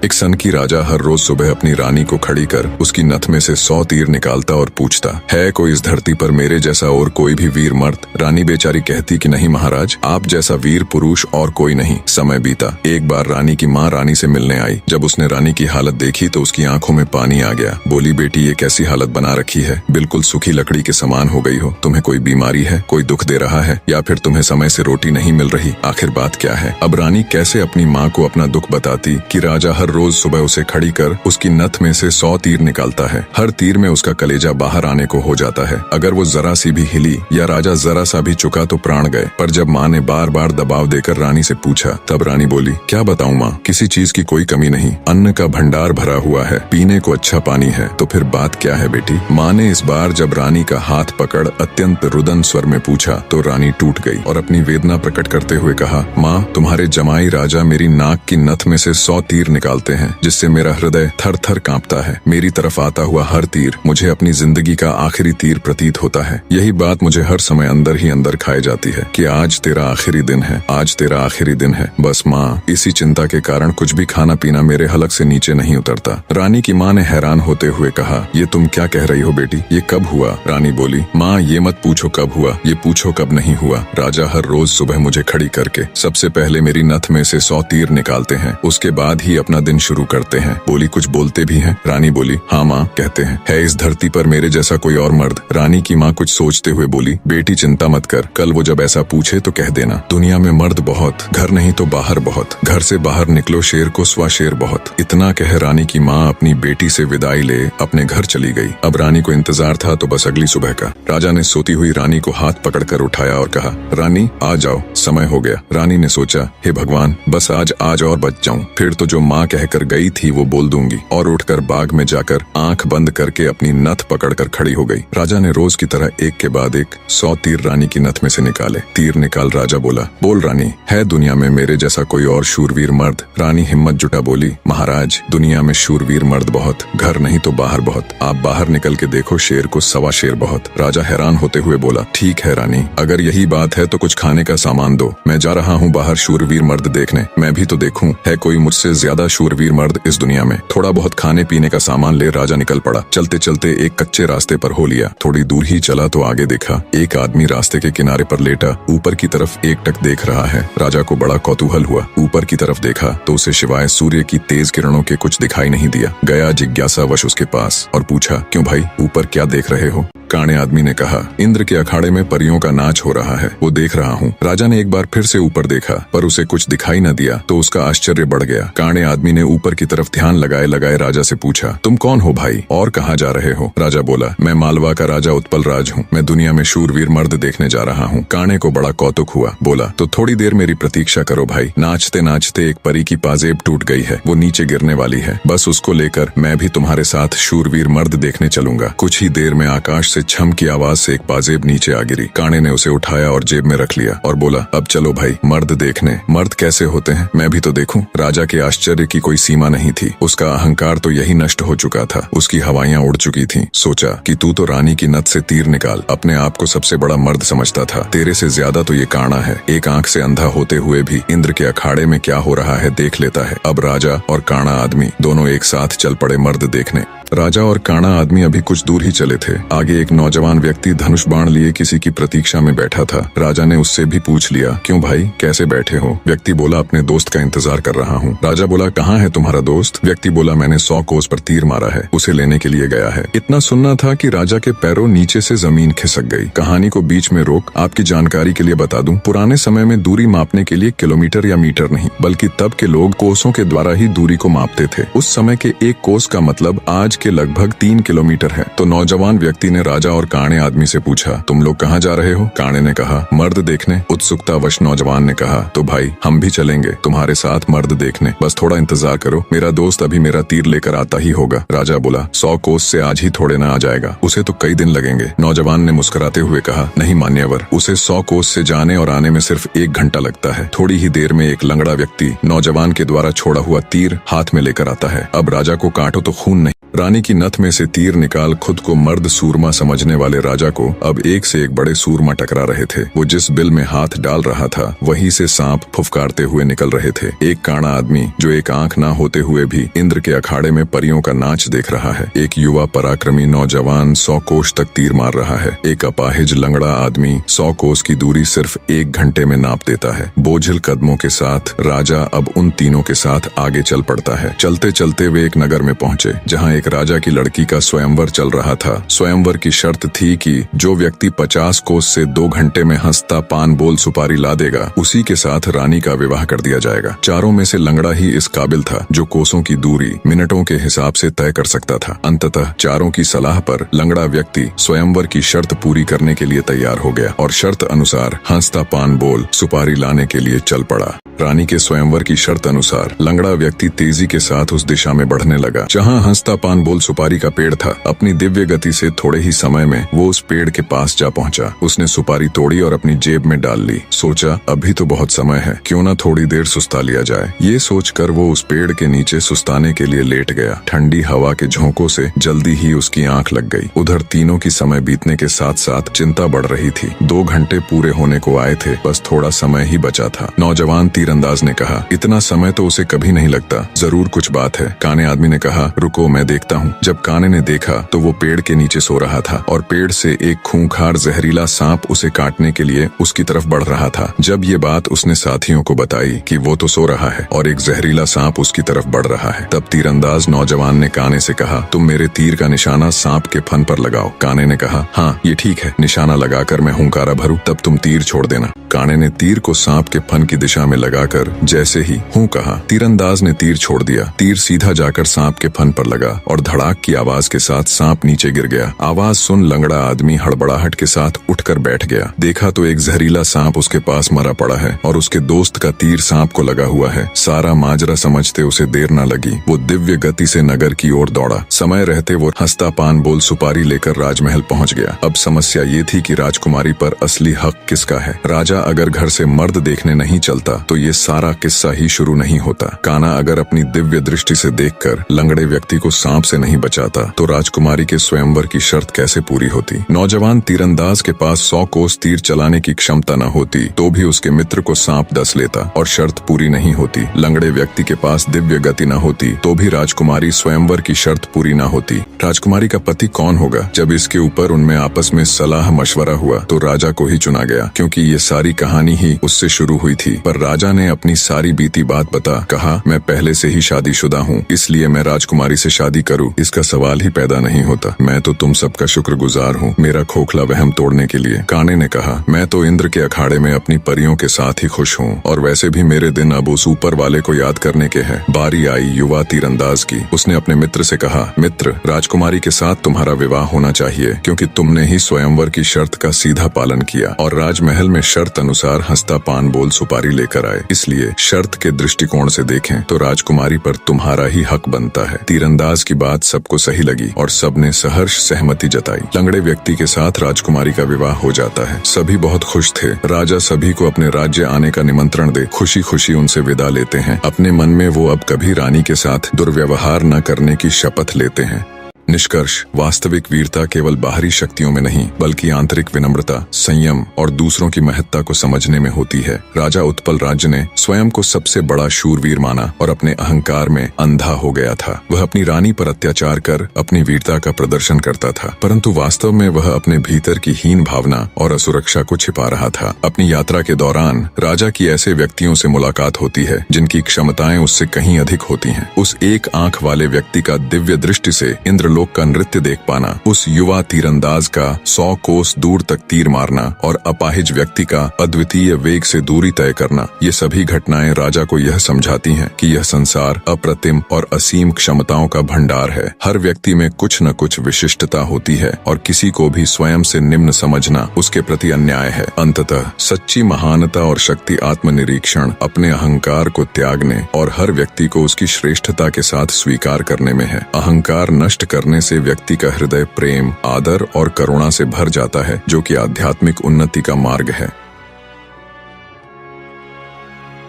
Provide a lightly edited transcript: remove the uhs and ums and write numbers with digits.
एक सन की राजा हर रोज सुबह अपनी रानी को खड़ी कर उसकी नथ में से 100 तीर निकालता और पूछता, है कोई इस धरती पर मेरे जैसा और कोई भी वीर मर्द? रानी बेचारी कहती कि नहीं महाराज, आप जैसा वीर पुरुष और कोई नहीं। समय बीता। एक बार रानी की माँ रानी से मिलने आई। जब उसने रानी की हालत देखी तो उसकी आंखों में पानी आ गया। बोली, बेटी ये कैसी हालत बना रखी है, बिल्कुल सूखी लकड़ी के समान हो गई हो। तुम्हें कोई बीमारी है, कोई दुख दे रहा है, या फिर तुम्हें समय से रोटी नहीं मिल रही? आखिर बात क्या है? अब रानी कैसे अपनी माँ को अपना दुख बताती कि राजा हर रोज सुबह उसे खड़ी कर उसकी नथ में से 100 तीर निकालता है। हर तीर में उसका कलेजा बाहर आने को हो जाता है। अगर वो जरा सी भी हिली या राजा जरा सा भी चुका तो प्राण गए। पर जब माँ ने बार बार दबाव देकर रानी से पूछा, तब रानी बोली, क्या बताऊं माँ, किसी चीज की कोई कमी नहीं, अन्न का भंडार भरा हुआ है, पीने को अच्छा पानी है, तो फिर बात क्या है बेटी? माँ ने इस बार जब रानी का हाथ पकड़ अत्यंत रुदन स्वर में पूछा तो रानी टूट गई और अपनी वेदना प्रकट करते हुए कहा, माँ तुम्हारे जमाई राजा मेरी नाक की नथ में से 100 तीर निकालते हैं, जिससे मेरा हृदय थर थर कांपता है। मेरी तरफ आता हुआ हर तीर मुझे अपनी जिंदगी का आखिरी तीर प्रतीत होता है। यही बात मुझे हर समय अंदर ही अंदर खाए जाती है कि आज तेरा आखिरी दिन है, आज तेरा आखिरी दिन है। बस माँ, इसी चिंता के कारण कुछ भी खाना पीना मेरे हलक से नीचे नहीं उतरता। रानी की माँ ने हैरान होते हुए कहा, ये तुम क्या कह रही हो बेटी, ये कब हुआ? रानी बोली, माँ ये मत पूछो कब हुआ, ये पूछो कब नहीं हुआ। राजा हर रोज सुबह मुझे खड़ी करके सबसे पहले मेरी नथ में से 100 तीर निकालते हैं, उसके बाद ही अपना दिन शुरू करते हैं। बोली, कुछ बोलते भी हैं? रानी बोली, हाँ माँ कहते हैं। है इस धरती पर मेरे जैसा कोई और मर्द? रानी की माँ कुछ सोचते हुए बोली, बेटी चिंता मत कर, कल वो जब ऐसा पूछे तो कह देना, दुनिया में मर्द बहुत, घर नहीं तो बाहर बहुत, घर से बाहर निकलो शेर को स्वा शेर बहुत। इतना कह रानी की माँ अपनी बेटी से विदाई ले अपने घर चली गई। अब रानी को इंतजार था तो बस अगली सुबह का। राजा ने सोती हुई रानी को हाथ पकड़कर उठाया और कहा, रानी आ जाओ, समय हो गया। रानी ने सोचा, हे भगवान, बस आज और बच जाऊं, फिर तो जो माँ कहकर गई थी वो बोल दूंगी। और उठकर बाग में जाकर आंख बंद करके अपनी नथ पकड़कर खड़ी हो गई। राजा ने रोज की तरह एक के बाद एक 100 तीर रानी की नथ में से निकाले। तीर निकाल राजा बोला, बोल रानी, है दुनिया में मेरे जैसा कोई और शूरवीर मर्द? रानी हिम्मत जुटा बोली, महाराज दुनिया में शूरवीर मर्द बहुत, घर नहीं तो बाहर बहुत, आप बाहर निकल के देखो शेर को सवा शेर बहुत। राजा हैरान होते हुए बोला, ठीक है रानी, अगर यही बात है तो कुछ खाने का सामान दो, मैं जा रहा हूँ बाहर शूरवीर मर्द देखने, मैं भी तो देखूं है कोई मुझसे ज्यादा शूरवीर मर्द इस दुनिया में। थोड़ा बहुत खाने पीने का सामान ले राजा निकल पड़ा। चलते चलते एक कच्चे रास्ते पर हो लिया। थोड़ी दूर ही चला तो आगे देखा एक आदमी रास्ते के किनारे पर लेटा ऊपर की तरफ एकटक देख रहा है। राजा को बड़ा कौतूहल हुआ। ऊपर की तरफ देखा तो उसे सिवाय सूर्य की तेज किरणों के कुछ दिखाई नहीं दिया। गया जिज्ञासावश उसके पास और पूछा, क्यों भाई, ऊपर क्या देख रहे हो? काणे आदमी ने कहा, इंद्र के अखाड़े में परियों का नाच हो रहा है, वो देख रहा हूँ। राजा ने एक बार फिर से ऊपर देखा पर उसे कुछ दिखाई न दिया तो उसका आश्चर्य बढ़ गया। काणे आदमी ने ऊपर की तरफ ध्यान लगाए लगाए राजा से पूछा, तुम कौन हो भाई और कहाँ जा रहे हो? राजा बोला, मैं मालवा का राजा उत्पल राज हूँ, मैं दुनिया में शूरवीर मर्द देखने जा रहा हूँ। काणे को बड़ा कौतुक हुआ। बोला, तो थोड़ी देर मेरी प्रतीक्षा करो भाई। नाचते नाचते एक परी की पाजेब टूट गई है, वो नीचे गिरने वाली है, बस उसको लेकर मैं भी तुम्हारे साथ शूरवीर मर्द देखने चलूंगा। कुछ ही देर में आकाश से छम की आवाज से एक पाजेब नीचे आ गिरी। काणे ने उसे उठाया और जेब में रख लिया और बोला, अब चलो भाई मर्द देखने। मर्द कैसे होते हैं मैं भी तो देखूं। राजा के आश्चर्य की कोई सीमा नहीं थी। उसका अहंकार तो यही नष्ट हो चुका था, उसकी हवाइयां उड़ चुकी थीं। सोचा कि तू तो रानी की नथ से तीर निकाल अपने आप को सबसे बड़ा मर्द समझता था, तेरे से ज्यादा तो ये काणा है। एक आंख से अंधा होते हुए भी इंद्र के अखाड़े में क्या हो रहा है देख लेता है। अब राजा और काणा आदमी दोनों एक साथ चल पड़े मर्द देखने। राजा और काणा आदमी अभी कुछ दूर ही चले थे। आगे एक नौजवान व्यक्ति धनुष बाण लिए किसी की प्रतीक्षा में बैठा था। राजा ने उससे भी पूछ लिया, क्यों भाई कैसे बैठे हो? व्यक्ति बोला, अपने दोस्त का इंतजार कर रहा हूँ। राजा बोला, कहाँ है तुम्हारा दोस्त? व्यक्ति बोला, मैंने 100 कोस पर तीर मारा है, उसे लेने के लिए गया है। इतना सुनना था कि राजा के पैरों नीचे से जमीन खिसक गई। कहानी को बीच में रोक आपकी जानकारी के लिए बता दूं, पुराने समय में दूरी मापने के लिए किलोमीटर या मीटर नहीं बल्कि तब के लोग कोसों के द्वारा ही दूरी को मापते थे। उस समय के एक कोस का मतलब आज के लगभग 3 किलोमीटर है। तो नौजवान व्यक्ति ने राजा और काणे आदमी से पूछा, तुम लोग कहाँ जा रहे हो? काणे ने कहा, मर्द देखने। उत्सुकतावश नौजवान ने कहा, तो भाई हम भी चलेंगे तुम्हारे साथ मर्द देखने, बस थोड़ा इंतजार करो, मेरा दोस्त अभी मेरा तीर लेकर आता ही होगा। राजा बोला, 100 कोस से आज ही थोड़े ना आ जाएगा, उसे तो कई दिन लगेंगे। नौजवान ने मुस्कुराते हुए कहा, नहीं मान्यवर, उसे 100 कोस से जाने और आने में सिर्फ 1 घंटा लगता है। थोड़ी ही देर में एक लंगड़ा व्यक्ति नौजवान के द्वारा छोड़ा हुआ तीर हाथ में लेकर आता है। अब राजा को काटो तो खून नहीं रानी की नथ में से तीर निकाल खुद को मर्द सूरमा समझने वाले राजा को अब एक से एक बड़े सूरमा टकरा रहे थे। वो जिस बिल में हाथ डाल रहा था वहीं से सांप फुफकारते हुए निकल रहे थे। एक काना आदमी जो एक आंख ना होते हुए भी इंद्र के अखाड़े में परियों का नाच देख रहा है। एक युवा पराक्रमी नौजवान 100 कोस तक तीर मार रहा है। एक अपाहिज लंगड़ा आदमी 100 कोस की दूरी सिर्फ 1 घंटे में नाप देता है। बोझिल कदमों के साथ राजा अब उन तीनों के साथ आगे चल पड़ता है। चलते चलते वे एक नगर में पहुंचे जहां एक राजा की लड़की का स्वयंवर चल रहा था। स्वयंवर की शर्त थी कि जो व्यक्ति 50 कोस से 2 घंटे में हंसता पान बोल सुपारी ला देगा उसी के साथ रानी का विवाह कर दिया जाएगा। चारों में से लंगड़ा ही इस काबिल था जो कोसों की दूरी मिनटों के हिसाब से तय कर सकता था। अंततः चारों की सलाह पर लंगड़ा व्यक्ति स्वयंवर की शर्त पूरी करने के लिए तैयार हो गया और शर्त अनुसार हंसता पान बोल सुपारी लाने के लिए चल पड़ा। रानी के स्वयंवर की शर्त अनुसार लंगड़ा व्यक्ति तेजी के साथ उस दिशा में बढ़ने लगा जहां हंसता पान बोल सुपारी का पेड़ था। अपनी दिव्य गति से थोड़े ही समय में वो उस पेड़ के पास जा पहुंचा। उसने सुपारी तोड़ी और अपनी जेब में डाल ली। सोचा अभी तो बहुत समय है, क्यों ना थोड़ी देर सुस्ता लिया जाए। ये सोचकर वो उस पेड़ के नीचे सुस्ताने के लिए लेट गया। ठंडी हवा के झोंकों से जल्दी ही उसकी आंख लग गई। उधर तीनों की समय बीतने के साथ साथ चिंता बढ़ रही थी। 2 घंटे पूरे होने को आए थे, बस थोड़ा समय ही बचा था। नौजवान तीरंदाज ने कहा, इतना समय तो उसे कभी नहीं लगता, जरूर कुछ बात है। काने आदमी ने कहा, रुको मैं देखता हूँ। जब काने ने देखा तो वो पेड़ के नीचे सो रहा था और पेड़ से एक खूंखार जहरीला सांप उसे काटने के लिए उसकी तरफ बढ़ रहा था। जब ये बात उसने साथियों को बताई कि वो तो सो रहा है और एक जहरीला सांप उसकी तरफ बढ़ रहा है, तब तीरंदाज नौजवान ने काने से कहा, तुम मेरे तीर का निशाना सांप के फन पर लगाओ। काने ने कहा, हाँ ये ठीक है, निशाना लगाकर मैं हुंकारा भरूं तब तुम तीर छोड़ देना। काने ने तीर को सांप के फन की दिशा में लगाकर जैसे ही हूं कहा, तीरंदाज ने तीर छोड़ दिया। तीर सीधा जाकर सांप के फन पर लगा और धड़ाक की आवाज के साथ सांप नीचे गिर गया। आवाज सुन लंगड़ा आदमी हड़बड़ाहट के साथ उठकर बैठ गया। देखा तो एक जहरीला सांप उसके पास मरा पड़ा है और उसके दोस्त का तीर सांप को लगा हुआ है। सारा माजरा समझते उसे देर न लगी। वो दिव्य गति से नगर की ओर दौड़ा। समय रहते वो हंसता पान बोल सुपारी लेकर राजमहल पहुंच गया। अब समस्या ये थी कि राजकुमारी पर असली हक किसका है। राजा अगर घर से मर्द देखने नहीं चलता तो ये सारा किस्सा ही शुरू नहीं होता। काना अगर अपनी दिव्य दृष्टि से देखकर लंगड़े व्यक्ति को सांप से नहीं बचाता तो राजकुमारी के स्वयंवर की शर्त कैसे पूरी होती। नौजवान तीरंदाज के पास 100 कोस तीर चलाने की क्षमता न होती तो भी उसके मित्र को सांप डस लेता और शर्त पूरी नहीं होती। लंगड़े व्यक्ति के पास दिव्य गति न होती तो भी राजकुमारी स्वयंवर की शर्त पूरी न होती। राजकुमारी का पति कौन होगा? जब इसके ऊपर उनमें आपस में सलाह मशवरा हुआ तो राजा को ही चुना गया, क्योंकि ये सारी कहानी ही उससे शुरू हुई थी। पर राजा ने अपनी सारी बीती बात बता कहा, मैं पहले से ही शादीशुदा हूँ, इसलिए मैं राजकुमारी से शादी करूँ इसका सवाल ही पैदा नहीं होता। मैं तो तुम सबका शुक्रगुजार हूँ मेरा खोखला वहम तोड़ने के लिए। काने ने कहा, मैं तो इंद्र के अखाड़े में अपनी परियों के साथ ही खुश हूँ और वैसे भी मेरे दिन अब उस ऊपर वाले को याद करने के हैं। बारी आई युवा तीरंदाज की। उसने अपने मित्र से कहा, मित्र राजकुमारी के साथ तुम्हारा विवाह होना चाहिए, क्योंकि तुमने ही स्वयंवर की शर्त का सीधा पालन किया और राजमहल में शर्त अनुसार हंसता पान बोल सुपारी लेकर आए। इसलिए शर्त के दृष्टिकोण से देखें तो राजकुमारी पर तुम्हारा ही हक बनता है। तीरंदाज की बात सबको सही लगी और सबने सहर्ष सहमति जताई। लंगड़े व्यक्ति के साथ राजकुमारी का विवाह हो जाता है। सभी बहुत खुश थे। राजा सभी को अपने राज्य आने का निमंत्रण दे खुशी खुशी उनसे विदा लेते हैं। अपने मन में वो अब कभी रानी के साथ दुर्व्यवहार न करने की शपथ लेते हैं। निष्कर्ष, वास्तविक वीरता केवल बाहरी शक्तियों में नहीं बल्कि आंतरिक विनम्रता, संयम और दूसरों की महत्ता को समझने में होती है। राजा उत्पल राज्य ने स्वयं को सबसे बड़ा शूरवीर माना और अपने अहंकार में अंधा हो गया था। वह अपनी रानी पर अत्याचार कर अपनी वीरता का प्रदर्शन करता था, परंतु वास्तव में वह अपने भीतर की हीन भावना और असुरक्षा को छिपा रहा था। अपनी यात्रा के दौरान राजा की ऐसे व्यक्तियों से मुलाकात होती है जिनकी क्षमताएं उससे कहीं अधिक होती हैं। उस एक आंख वाले व्यक्ति का दिव्य दृष्टि से इंद्रलोक का नृत्य देख पाना, उस युवा तीरंदाज का 100 कोस दूर तक तीर मारना और अपाहिज व्यक्ति का अद्वितीय वेग से दूरी तय करना, ये सभी घटनाएं राजा को यह समझाती हैं कि यह संसार अप्रतिम और असीम क्षमताओं का भंडार है। हर व्यक्ति में कुछ न कुछ विशिष्टता होती है और किसी को भी स्वयं से निम्न समझना उसके प्रति अन्याय है। अंततः सच्ची महानता और शक्ति आत्मनिरीक्षण, अपने अहंकार को त्यागने और हर व्यक्ति को उसकी श्रेष्ठता के साथ स्वीकार करने में है। अहंकार नष्ट करने से व्यक्ति का हृदय प्रेम, आदर और करुणा से भर जाता है, जो कि आध्यात्मिक उन्नति का मार्ग है।